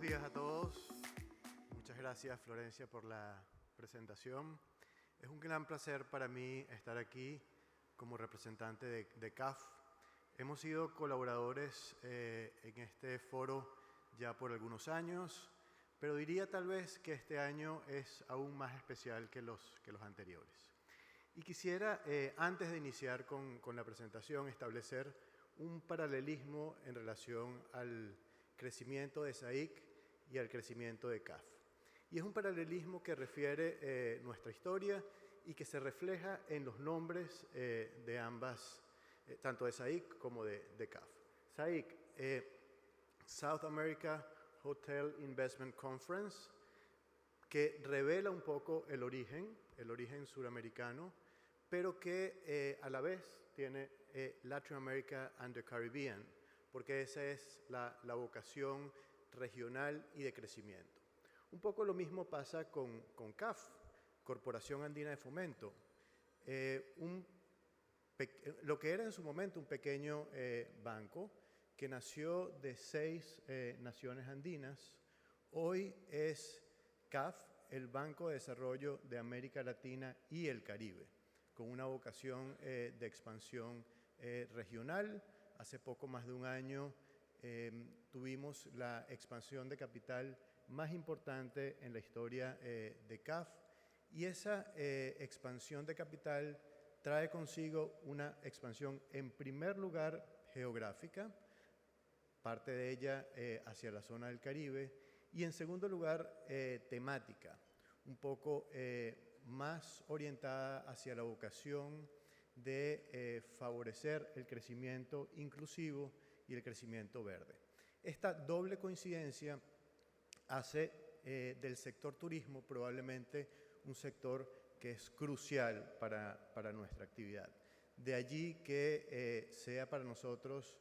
días a todos. Muchas gracias, Florencia, por la presentación. Es un gran placer para mí estar aquí como representante de CAF. Hemos sido colaboradores en este foro ya por algunos años, pero diría tal vez que este año es aún más especial que los anteriores. Y quisiera, antes de iniciar con la presentación, establecer un paralelismo en relación al crecimiento de SAIC y al crecimiento de CAF. Y es un paralelismo que refiere nuestra historia y que se refleja en los nombres de ambas, tanto de SAIC como de CAF. SAIC, South America Hotel Investment Conference, que revela un poco el origen suramericano, pero que a la vez tiene Latin America and the Caribbean, porque esa es la vocación regional y de crecimiento. Un poco lo mismo pasa con CAF, Corporación Andina de Fomento. Lo que era en su momento un pequeño banco que nació de 6 naciones andinas, hoy es CAF, el Banco de Desarrollo de América Latina y el Caribe, con una vocación de expansión regional. Hace poco más de un año tuvimos la expansión de capital más importante en la historia de CAF, y esa expansión de capital trae consigo una expansión en primer lugar geográfica, parte de ella hacia la zona del Caribe, y en segundo lugar temática, un poco más orientada hacia la vocación de favorecer el crecimiento inclusivo y el crecimiento verde. Esta doble coincidencia hace del sector turismo probablemente un sector que es crucial para nuestra actividad. De allí que sea para nosotros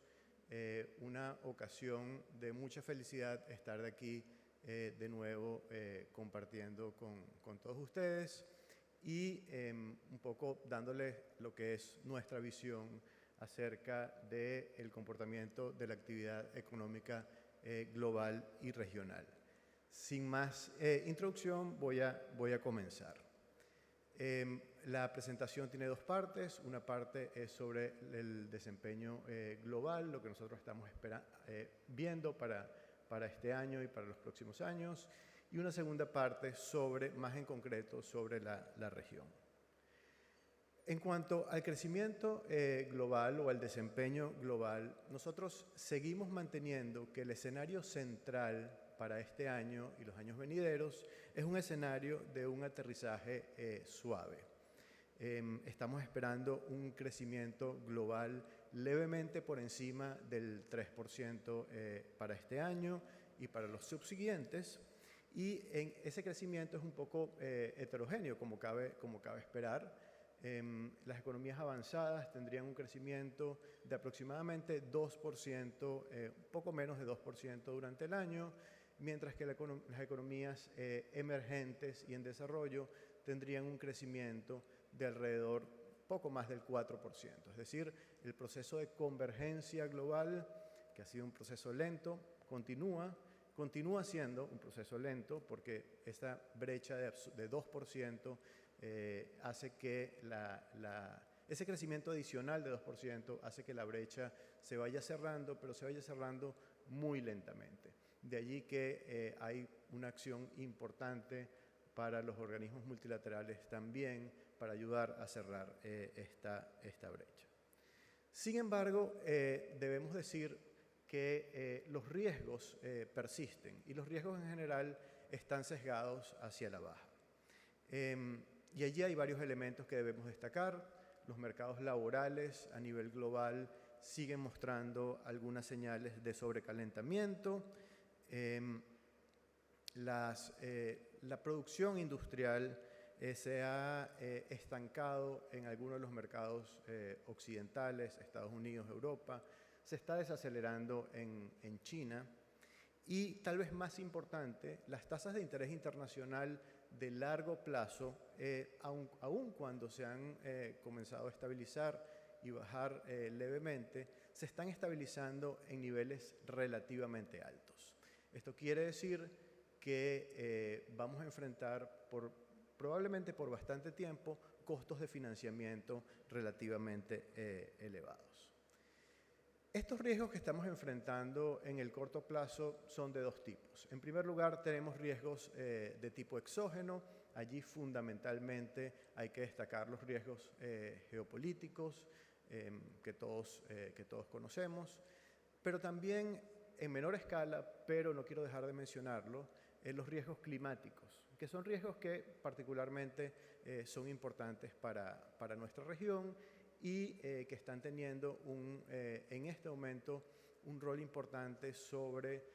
una ocasión de mucha felicidad estar de aquí de nuevo compartiendo con todos ustedes y un poco dándoles lo que es nuestra visión acerca del comportamiento de la actividad económica global y regional. Sin más introducción, voy a comenzar. La presentación tiene dos partes. Una parte es sobre el desempeño global, lo que nosotros estamos viendo para este año y para los próximos años, y una segunda parte más en concreto sobre la región. En cuanto al crecimiento global o al desempeño global, nosotros seguimos manteniendo que el escenario central para este año y los años venideros es un escenario de un aterrizaje suave. Estamos esperando un crecimiento global levemente por encima del 3% para este año y para los subsiguientes, y ese crecimiento es un poco heterogéneo, como cabe esperar. Las economías avanzadas tendrían un crecimiento de aproximadamente 2%, poco menos de 2% durante el año, mientras que las economías emergentes y en desarrollo tendrían un crecimiento de alrededor poco más del 4%. Es decir, el proceso de convergencia global, que ha sido un proceso lento, continúa siendo un proceso lento, porque esta brecha de 2% hace que ese crecimiento adicional de 2% hace que la brecha se vaya cerrando, pero se vaya cerrando muy lentamente. De allí que hay una acción importante para los organismos multilaterales también para ayudar a cerrar esta brecha. Sin embargo, debemos decir que los riesgos persisten, y los riesgos en general están sesgados hacia la baja. Y allí hay varios elementos que debemos destacar. Los mercados laborales a nivel global siguen mostrando algunas señales de sobrecalentamiento. La producción industrial se ha estancado en algunos de los mercados occidentales, Estados Unidos, Europa. Se está desacelerando en China. Y tal vez más importante, las tasas de interés internacional de largo plazo, aun cuando se han comenzado a estabilizar y bajar levemente, se están estabilizando en niveles relativamente altos. Esto quiere decir que vamos a enfrentar probablemente por bastante tiempo costos de financiamiento relativamente elevados. Estos riesgos que estamos enfrentando en el corto plazo son de dos tipos. En primer lugar, tenemos riesgos de tipo exógeno. Allí fundamentalmente hay que destacar los riesgos geopolíticos que todos conocemos, pero también en menor escala, pero no quiero dejar de mencionarlo, los riesgos climáticos, que son riesgos que particularmente son importantes para nuestra región y que están teniendo en este momento un rol importante sobre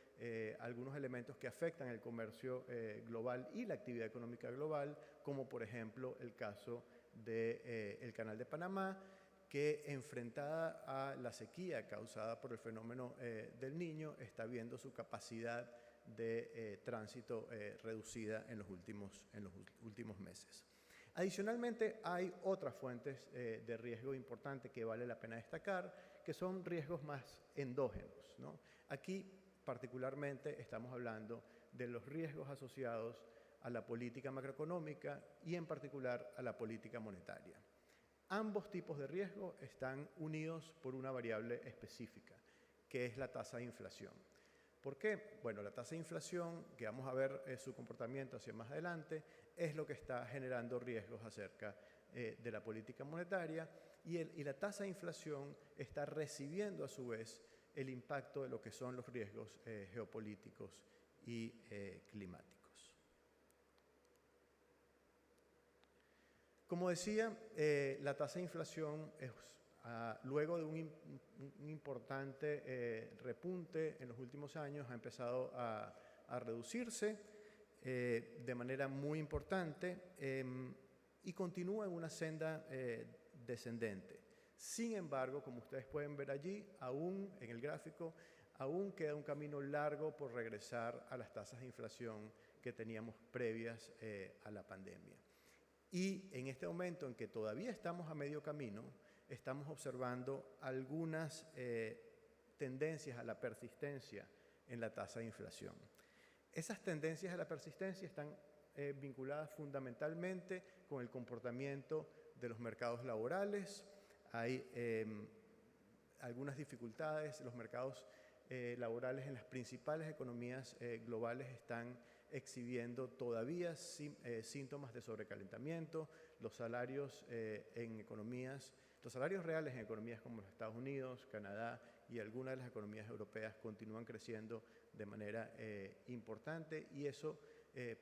algunos elementos que afectan el comercio global y la actividad económica global, como por ejemplo el caso del Canal de Panamá, que enfrentada a la sequía causada por el fenómeno del Niño, está viendo su capacidad de tránsito reducida en los últimos meses. Adicionalmente, hay otras fuentes de riesgo importante que vale la pena destacar, que son riesgos más endógenos, ¿no? Aquí, particularmente, estamos hablando de los riesgos asociados a la política macroeconómica y, en particular, a la política monetaria. Ambos tipos de riesgo están unidos por una variable específica, que es la tasa de inflación. ¿Por qué? Bueno, la tasa de inflación, que vamos a ver su comportamiento hacia más adelante, es lo que está generando riesgos acerca de la política monetaria y la tasa de inflación está recibiendo a su vez el impacto de lo que son los riesgos geopolíticos y climáticos. Como decía, la tasa de inflación es, luego de un importante repunte en los últimos años, ha empezado a reducirse de manera muy importante y continúa en una senda descendente. Sin embargo, como ustedes pueden ver allí, aún en el gráfico, aún queda un camino largo por regresar a las tasas de inflación que teníamos previas a la pandemia. Y en este momento en que todavía estamos a medio camino, estamos observando algunas tendencias a la persistencia en la tasa de inflación. Esas tendencias a la persistencia están vinculadas fundamentalmente con el comportamiento de los mercados laborales. Hay algunas dificultades. Los mercados laborales en las principales economías globales están exhibiendo todavía síntomas de sobrecalentamiento. Los salarios los salarios reales en economías como los Estados Unidos, Canadá y algunas de las economías europeas continúan creciendo de manera importante y eso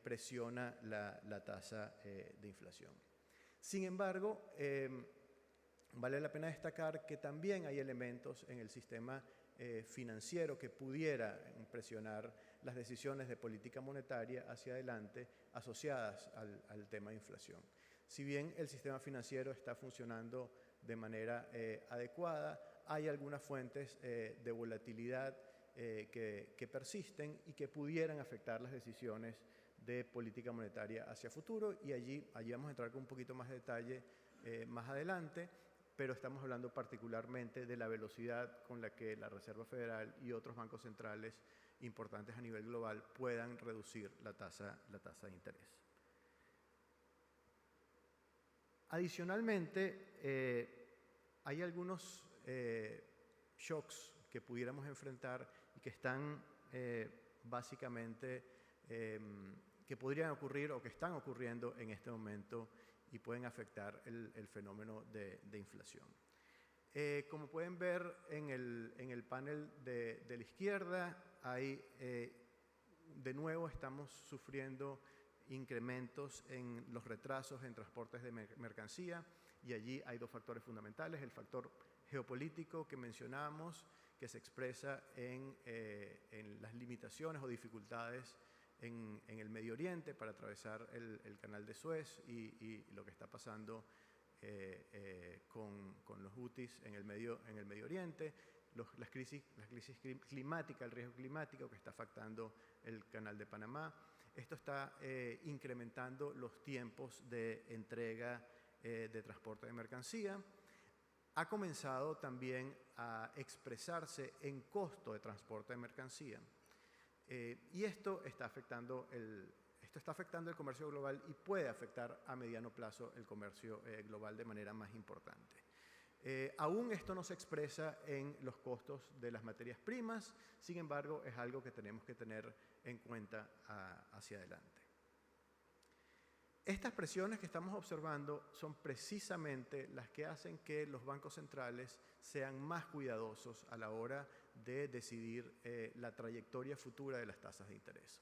presiona la tasa de inflación. Sin embargo, vale la pena destacar que también hay elementos en el sistema financiero que pudiera presionar las decisiones de política monetaria hacia adelante asociadas al tema de inflación. Si bien el sistema financiero está funcionando de manera adecuada, hay algunas fuentes de volatilidad que persisten y que pudieran afectar las decisiones de política monetaria hacia futuro y allí vamos a entrar con un poquito más de detalle más adelante, pero estamos hablando particularmente de la velocidad con la que la Reserva Federal y otros bancos centrales importantes a nivel global puedan reducir la tasa de interés. Adicionalmente, hay algunos shocks que pudiéramos enfrentar y que están básicamente, que podrían ocurrir o que están ocurriendo en este momento y pueden afectar el fenómeno de inflación. Como pueden ver en el panel de la izquierda, de nuevo estamos sufriendo incrementos en los retrasos en transportes de mercancía y allí hay dos factores fundamentales, el factor geopolítico que mencionábamos, que se expresa en las limitaciones o dificultades en el Medio Oriente para atravesar el canal de Suez y lo que está pasando con los Houthis en el Medio Oriente, las crisis climáticas, el riesgo climático que está afectando el canal de Panamá. Esto está incrementando los tiempos de entrega de transporte de mercancía. Ha comenzado también a expresarse en costo de transporte de mercancía. Y esto está afectando el comercio global y puede afectar a mediano plazo el comercio global de manera más importante. Aún esto no se expresa en los costos de las materias primas, sin embargo, es algo que tenemos que tener en cuenta hacia adelante. Estas presiones que estamos observando son precisamente las que hacen que los bancos centrales sean más cuidadosos a la hora de decidir la trayectoria futura de las tasas de interés.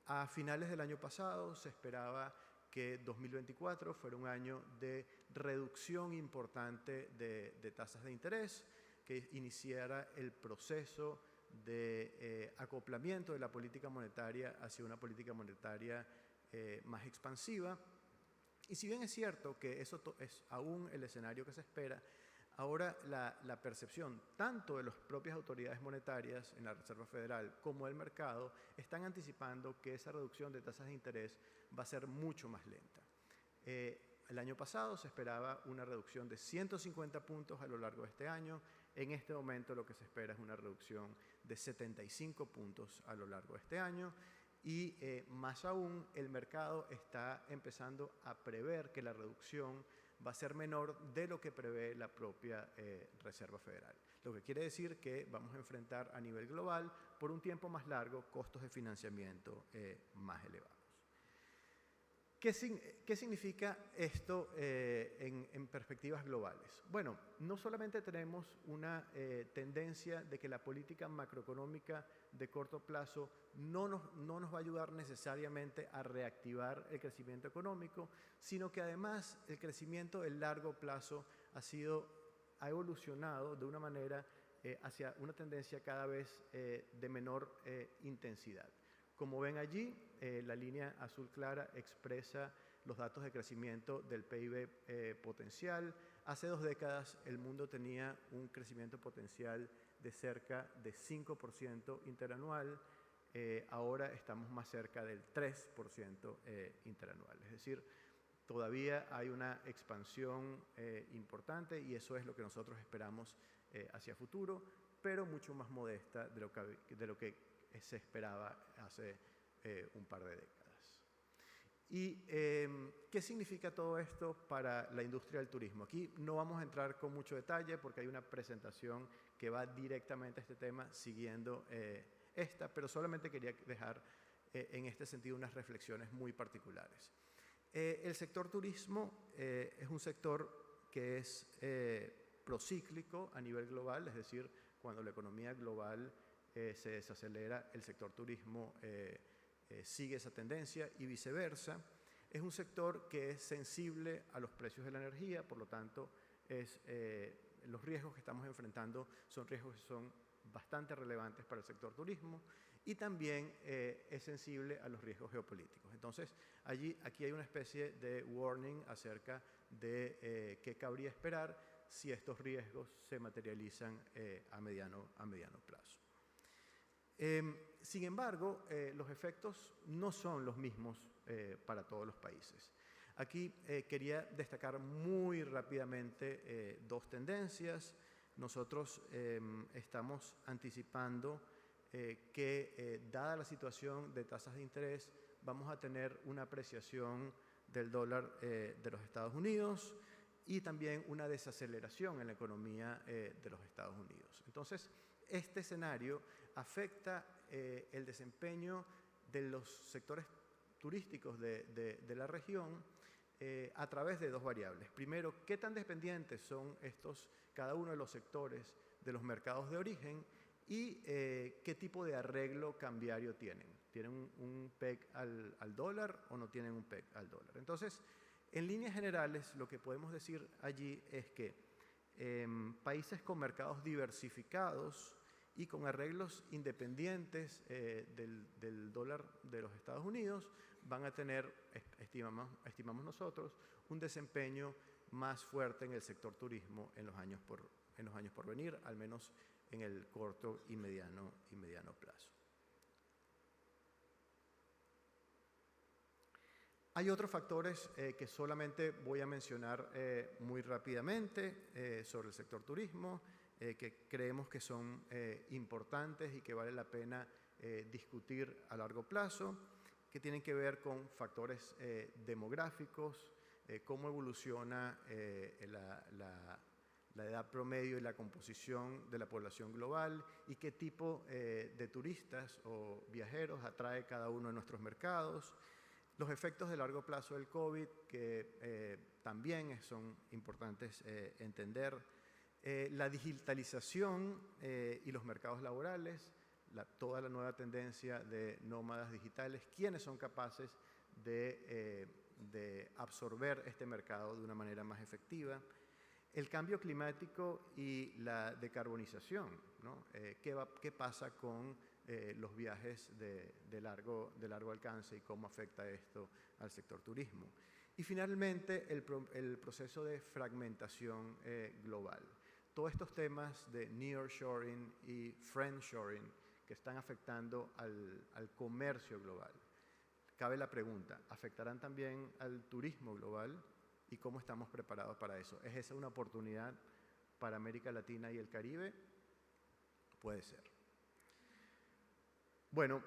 A finales del año pasado se esperaba que 2024 fuera un año de reducción importante de tasas de interés, que iniciara el proceso de acoplamiento de la política monetaria hacia una política monetaria más expansiva. Y si bien es cierto que eso es aún el escenario que se espera, ahora la percepción tanto de las propias autoridades monetarias en la Reserva Federal como del mercado están anticipando que esa reducción de tasas de interés va a ser mucho más lenta. El año pasado se esperaba una reducción de 150 puntos a lo largo de este año. En este momento lo que se espera es una reducción de 75 puntos a lo largo de este año. Y más aún, el mercado está empezando a prever que la reducción va a ser menor de lo que prevé la propia Reserva Federal. Lo que quiere decir que vamos a enfrentar a nivel global, por un tiempo más largo, costos de financiamiento más elevados. ¿Qué significa esto en perspectivas globales? Bueno, no solamente tenemos una tendencia de que la política macroeconómica de corto plazo no nos va a ayudar necesariamente a reactivar el crecimiento económico, sino que además el crecimiento de largo plazo ha evolucionado de una manera hacia una tendencia cada vez de menor intensidad. Como ven allí, la línea azul clara expresa los datos de crecimiento del PIB potencial. Hace 2 décadas el mundo tenía un crecimiento potencial de cerca de 5% interanual. Ahora estamos más cerca del 3% interanual. Es decir, todavía hay una expansión importante y eso es lo que nosotros esperamos hacia futuro, pero mucho más modesta de lo que se esperaba hace un par de décadas. ¿Y qué significa todo esto para la industria del turismo? Aquí no vamos a entrar con mucho detalle porque hay una presentación que va directamente a este tema siguiendo pero solamente quería dejar en este sentido unas reflexiones muy particulares. El sector turismo es un sector que es procíclico a nivel global, es decir, cuando la economía global se desacelera, el sector turismo sigue esa tendencia y viceversa. Es un sector que es sensible a los precios de la energía, por lo tanto, los riesgos que estamos enfrentando son riesgos que son bastante relevantes para el sector turismo y también es sensible a los riesgos geopolíticos. Entonces, aquí hay una especie de warning acerca de qué cabría esperar si estos riesgos se materializan a mediano plazo. Sin embargo, los efectos no son los mismos para todos los países. Aquí quería destacar muy rápidamente 2 tendencias. Nosotros estamos anticipando que, dada la situación de tasas de interés, vamos a tener una apreciación del dólar de los Estados Unidos y también una desaceleración en la economía de los Estados Unidos. Entonces, este escenario afecta el desempeño de los sectores turísticos de la región a través de 2 variables. Primero, ¿qué tan dependientes son cada uno de los sectores de los mercados de origen y qué tipo de arreglo cambiario tienen? ¿Tienen un peg al dólar o no tienen un peg al dólar? Entonces, en líneas generales, lo que podemos decir allí es que países con mercados diversificados y con arreglos independientes del dólar de los Estados Unidos van a tener, estimamos nosotros, un desempeño más fuerte en el sector turismo en los años por venir, al menos en el corto y mediano plazo. Hay otros factores que solamente voy a mencionar muy rápidamente sobre el sector turismo, que creemos que son importantes y que vale la pena discutir a largo plazo, que tienen que ver con factores demográficos, cómo evoluciona la edad promedio y la composición de la población global y qué tipo de turistas o viajeros atrae cada uno de nuestros mercados. Los efectos de largo plazo del COVID, que también son importantes entender. La digitalización y los mercados laborales, toda la nueva tendencia de nómadas digitales, quienes son capaces de absorber este mercado de una manera más efectiva. El cambio climático y la decarbonización, ¿no? ¿Qué pasa con los viajes de largo alcance y cómo afecta esto al sector turismo? Y finalmente, el proceso de fragmentación global. Todos estos temas de nearshoring y friendshoring que están afectando al comercio global. Cabe la pregunta, ¿afectarán también al turismo global? ¿Y cómo estamos preparados para eso? ¿Es esa una oportunidad para América Latina y el Caribe? Puede ser. Bueno,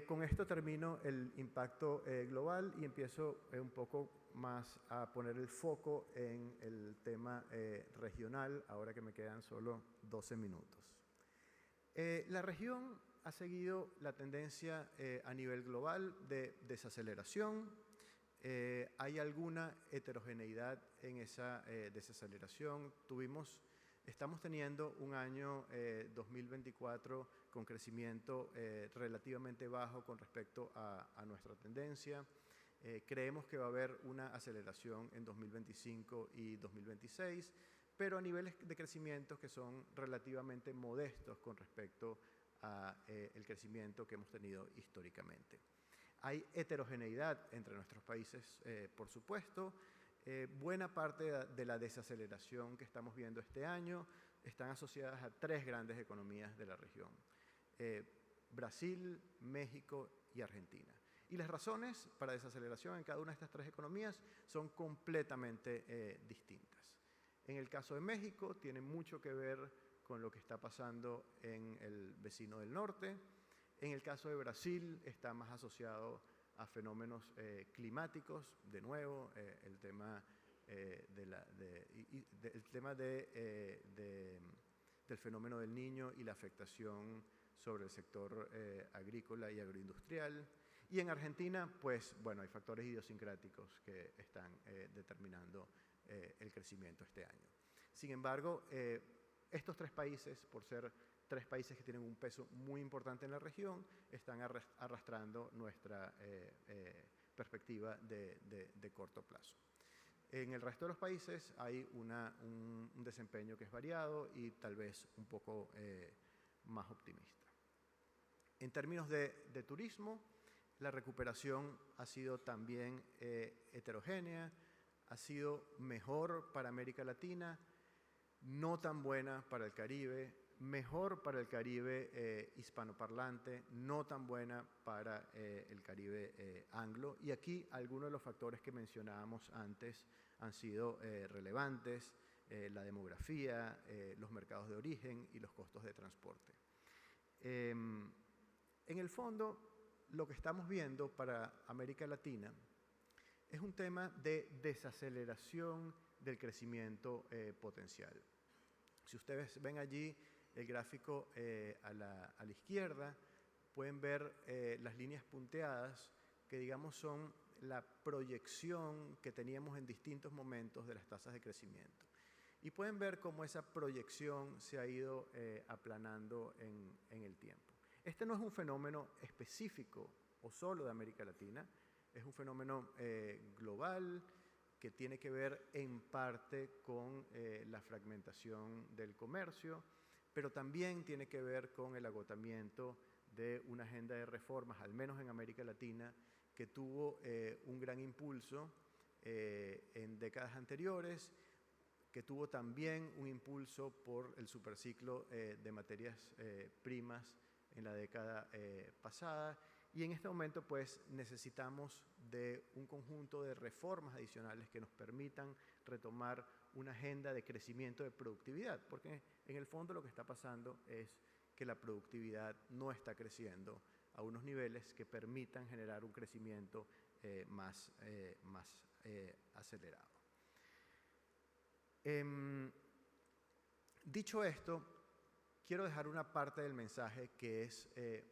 con esto termino el impacto global y empiezo un poco más a poner el foco en el tema regional, ahora que me quedan solo 12 minutos. La región ha seguido la tendencia a nivel global de desaceleración. Hay alguna heterogeneidad en esa desaceleración. Estamos teniendo un año 2024 con crecimiento relativamente bajo con respecto a nuestra tendencia. Creemos que va a haber una aceleración en 2025 y 2026, pero a niveles de crecimiento que son relativamente modestos con respecto al crecimiento que hemos tenido históricamente. Hay heterogeneidad entre nuestros países, por supuesto. Buena parte de la desaceleración que estamos viendo este año están asociadas a tres grandes economías de la región: Brasil, México y Argentina. Y las razones para desaceleración en cada una de estas tres economías son completamente distintas. En el caso de México, tiene mucho que ver con lo que está pasando en el vecino del norte. En el caso de Brasil está más asociado a fenómenos climáticos, de nuevo, el tema del fenómeno del Niño y la afectación sobre el sector agrícola y agroindustrial. Y en Argentina, pues, bueno, hay factores idiosincráticos que están determinando el crecimiento este año. Sin embargo, estos tres países, por ser tres países que tienen un peso muy importante en la región, están arrastrando nuestra perspectiva de corto plazo. En el resto de los países hay un desempeño que es variado y tal vez un poco más optimista. En términos de turismo, la recuperación ha sido también heterogénea, ha sido mejor para América Latina, no tan buena para el Caribe, mejor para el Caribe hispanoparlante, no tan buena para el Caribe anglo. Y aquí algunos de los factores que mencionábamos antes han sido relevantes: la demografía, los mercados de origen y los costos de transporte. En el fondo, lo que estamos viendo para América Latina es un tema de desaceleración del crecimiento potencial. Si ustedes ven allí el gráfico a la izquierda, pueden ver las líneas punteadas que, digamos, son la proyección que teníamos en distintos momentos de las tasas de crecimiento. Y pueden ver cómo esa proyección se ha ido aplanando en el tiempo. Este no es un fenómeno específico o solo de América Latina, es un fenómeno global que tiene que ver en parte con la fragmentación del comercio, pero también tiene que ver con el agotamiento de una agenda de reformas, al menos en América Latina, que tuvo un gran impulso en décadas anteriores, que tuvo también un impulso por el superciclo de materias primas en la década pasada. Y en este momento, pues, necesitamos de un conjunto de reformas adicionales que nos permitan retomar una agenda de crecimiento de productividad, porque en el fondo lo que está pasando es que la productividad no está creciendo a unos niveles que permitan generar un crecimiento más acelerado. Dicho esto, quiero dejar una parte del mensaje que es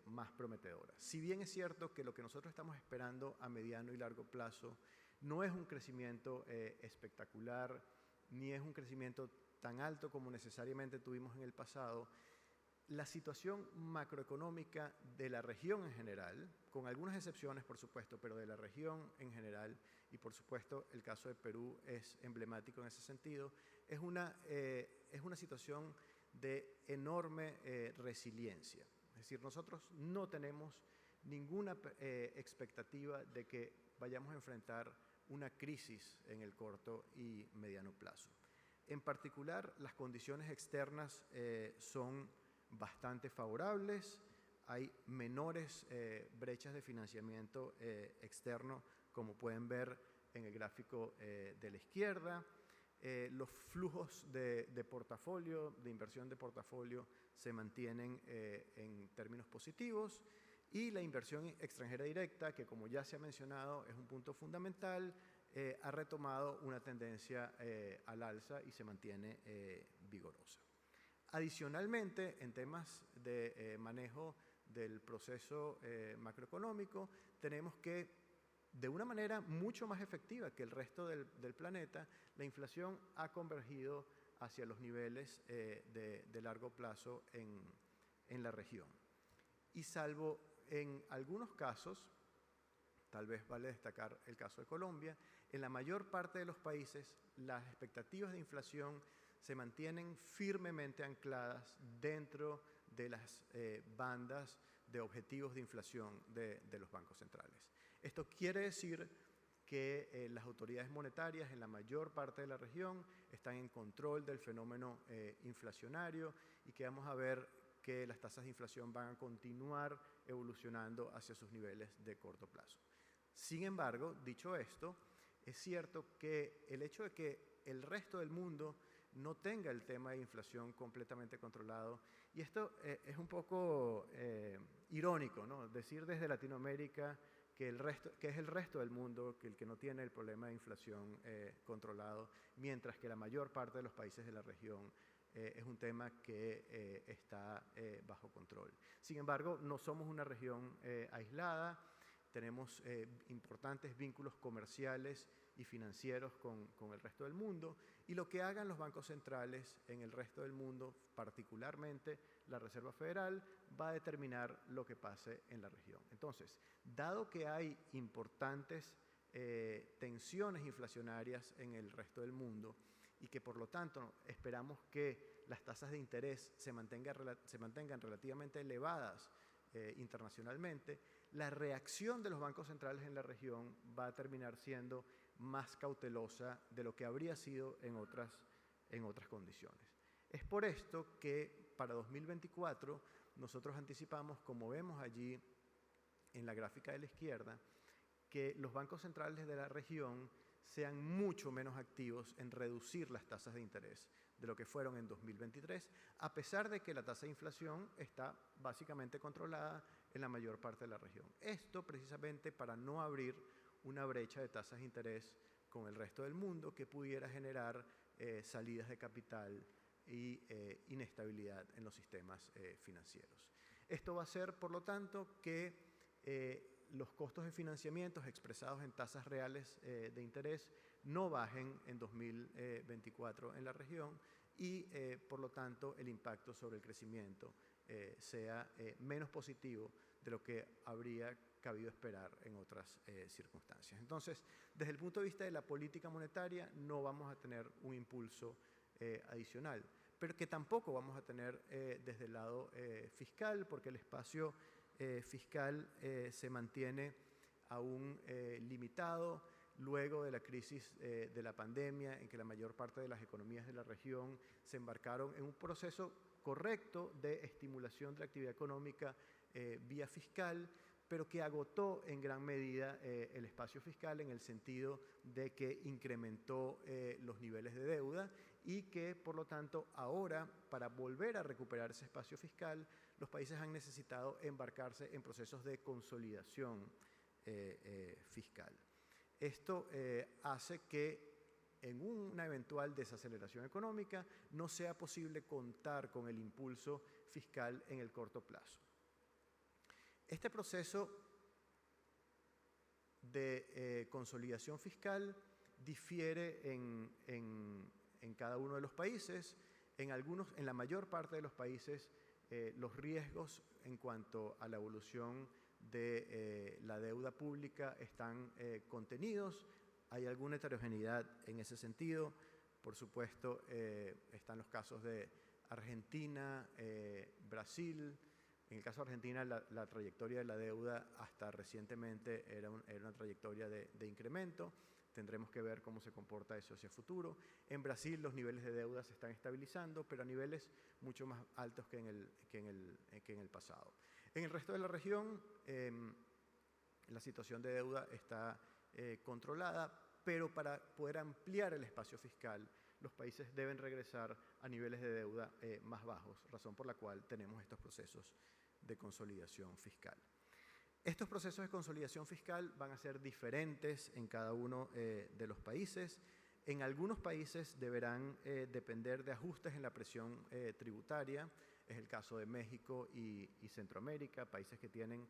más prometedora. Si bien es cierto que lo que nosotros estamos esperando a mediano y largo plazo no es un crecimiento espectacular, ni es un crecimiento tan alto como necesariamente tuvimos en el pasado, la situación macroeconómica de la región en general, con algunas excepciones por supuesto, pero de la región en general, y por supuesto el caso de Perú es emblemático en ese sentido, es una situación de enorme resiliencia. Es decir, nosotros no tenemos ninguna expectativa de que vayamos a enfrentar una crisis en el corto y mediano plazo. En particular, las condiciones externas son bastante favorables, hay menores brechas de financiamiento externo, como pueden ver en el gráfico de la izquierda. Los flujos de portafolio, de inversión de portafolio, se mantienen en términos positivos, y la inversión extranjera directa, que como ya se ha mencionado es un punto fundamental, ha retomado una tendencia al alza y se mantiene vigorosa. Adicionalmente, en temas de manejo del proceso macroeconómico, tenemos que, de una manera mucho más efectiva que el resto del planeta, la inflación ha convergido hacia los niveles de largo plazo en la región. Y salvo en algunos casos, tal vez vale destacar el caso de Colombia, en la mayor parte de los países las expectativas de inflación se mantienen firmemente ancladas dentro de las bandas de objetivos de inflación de los bancos centrales. Esto quiere decir que las autoridades monetarias en la mayor parte de la región están en control del fenómeno inflacionario, y que vamos a ver que las tasas de inflación van a continuar evolucionando hacia sus niveles de corto plazo. Sin embargo, dicho esto, es cierto que el hecho de que el resto del mundo no tenga el tema de inflación completamente controlado, y esto es un poco irónico, ¿no? Decir desde Latinoamérica que es el resto del mundo el que no tiene el problema de inflación controlado, mientras que la mayor parte de los países de la región es un tema que está bajo control. Sin embargo, no somos una región aislada, tenemos importantes vínculos comerciales y financieros con el resto del mundo, y lo que hagan los bancos centrales en el resto del mundo, particularmente la Reserva Federal, va a determinar lo que pase en la región. Entonces, dado que hay importantes tensiones inflacionarias en el resto del mundo, y que por lo tanto esperamos que las tasas de interés se mantengan relativamente elevadas internacionalmente, la reacción de los bancos centrales en la región va a terminar siendo más cautelosa de lo que habría sido en otras condiciones. Es por esto que para 2024 nosotros anticipamos, como vemos allí en la gráfica de la izquierda, que los bancos centrales de la región sean mucho menos activos en reducir las tasas de interés de lo que fueron en 2023, a pesar de que la tasa de inflación está básicamente controlada en la mayor parte de la región. Esto precisamente para no abrir una brecha de tasas de interés con el resto del mundo que pudiera generar salidas de capital y inestabilidad en los sistemas financieros. Esto va a hacer, por lo tanto, que los costos de financiamiento expresados en tasas reales de interés no bajen en 2024 en la región, y por lo tanto el impacto sobre el crecimiento sea menos positivo de lo que habría cabido esperar en otras circunstancias. Entonces, desde el punto de vista de la política monetaria, no vamos a tener un impulso adicional, pero que tampoco vamos a tener desde el lado fiscal, porque el espacio fiscal se mantiene aún limitado luego de la crisis de la pandemia, en que la mayor parte de las economías de la región se embarcaron en un proceso correcto de estimulación de la actividad económica vía fiscal, pero que agotó en gran medida el espacio fiscal en el sentido de que incrementó los niveles de deuda y que, por lo tanto, ahora, para volver a recuperar ese espacio fiscal, los países han necesitado embarcarse en procesos de consolidación fiscal. Esto hace que en una eventual desaceleración económica no sea posible contar con el impulso fiscal en el corto plazo. Este proceso de consolidación fiscal difiere en cada uno de los países. En la mayor parte de los países, los riesgos en cuanto a la evolución de la deuda pública están contenidos. Hay alguna heterogeneidad en ese sentido. Por supuesto, están los casos de Argentina, Brasil. En el caso de Argentina, la trayectoria de la deuda hasta recientemente era una trayectoria de incremento. Tendremos que ver cómo se comporta eso hacia el futuro. En Brasil los niveles de deuda se están estabilizando, pero a niveles mucho más altos que en el pasado. En el resto de la región, la situación de deuda está controlada, pero para poder ampliar el espacio fiscal, los países deben regresar a niveles de deuda más bajos, razón por la cual tenemos estos procesos de consolidación fiscal. Estos procesos de consolidación fiscal van a ser diferentes en cada uno de los países. En algunos países deberán depender de ajustes en la presión tributaria. Es el caso de México y Centroamérica, países que tienen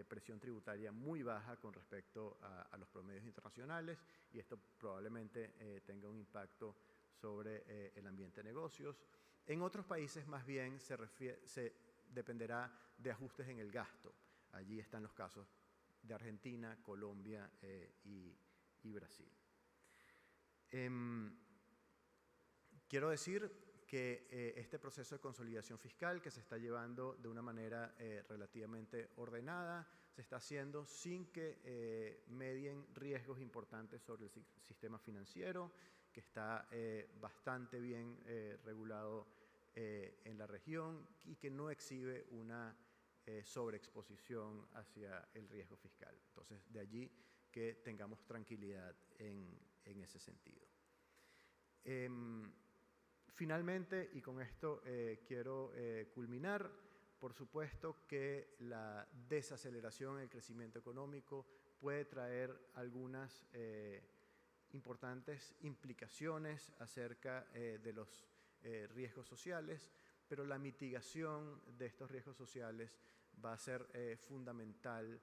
presión tributaria muy baja con respecto a los promedios internacionales, y esto probablemente tenga un impacto sobre el ambiente de negocios. En otros países más bien se dependerá de ajustes en el gasto. Allí están los casos de Argentina, Colombia y Brasil. Quiero decir que este proceso de consolidación fiscal, que se está llevando de una manera relativamente ordenada, se está haciendo sin que medien riesgos importantes sobre el sistema financiero, que está bastante bien regulado en la región y que no exhibe una sobreexposición hacia el riesgo fiscal. Entonces, de allí que tengamos tranquilidad en ese sentido. Finalmente, y con esto quiero culminar, por supuesto que la desaceleración en el crecimiento económico puede traer algunas importantes implicaciones acerca de los riesgos sociales, pero la mitigación de estos riesgos sociales va a ser fundamental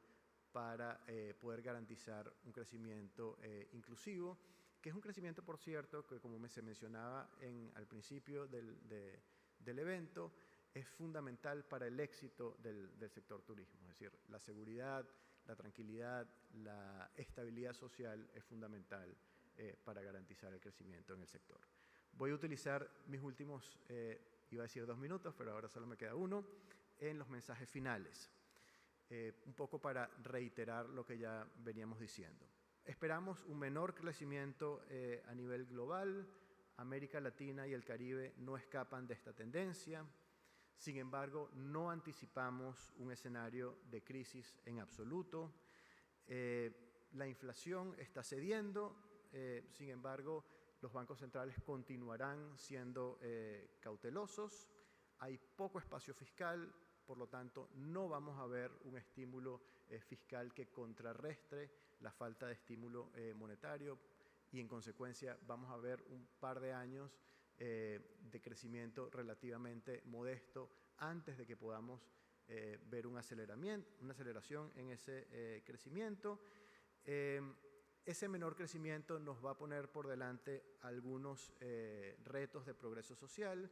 para poder garantizar un crecimiento inclusivo, que es un crecimiento, por cierto, que como se mencionaba al principio del evento, es fundamental para el éxito del sector turismo. Es decir, la seguridad, la tranquilidad, la estabilidad social es fundamental para garantizar el crecimiento en el sector. Voy a utilizar mis últimos, iba a decir 2 minutos, pero ahora solo me queda 1, en los mensajes finales. Un poco para reiterar lo que ya veníamos diciendo. Esperamos un menor crecimiento a nivel global. América Latina y el Caribe no escapan de esta tendencia. Sin embargo, no anticipamos un escenario de crisis en absoluto. La inflación está cediendo. Sin embargo, los bancos centrales continuarán siendo cautelosos. Hay poco espacio fiscal. Por lo tanto, no vamos a ver un estímulo fiscal que contrarrestre la falta de estímulo monetario y, en consecuencia, vamos a ver un par de años de crecimiento relativamente modesto antes de que podamos ver una aceleración en ese crecimiento. Ese menor crecimiento nos va a poner por delante algunos retos de progreso social,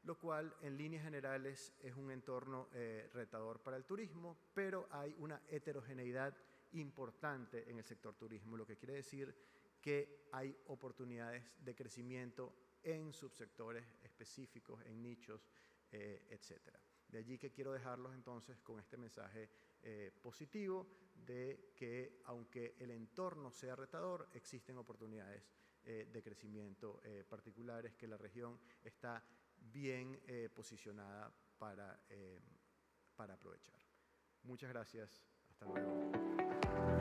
lo cual en líneas generales es un entorno retador para el turismo, pero hay una heterogeneidad importante en el sector turismo, lo que quiere decir que hay oportunidades de crecimiento en subsectores específicos, en nichos, etc. De allí que quiero dejarlos entonces con este mensaje positivo de que, aunque el entorno sea retador, existen oportunidades de crecimiento particulares, que la región está bien posicionada para aprovechar. Muchas gracias. Hasta luego.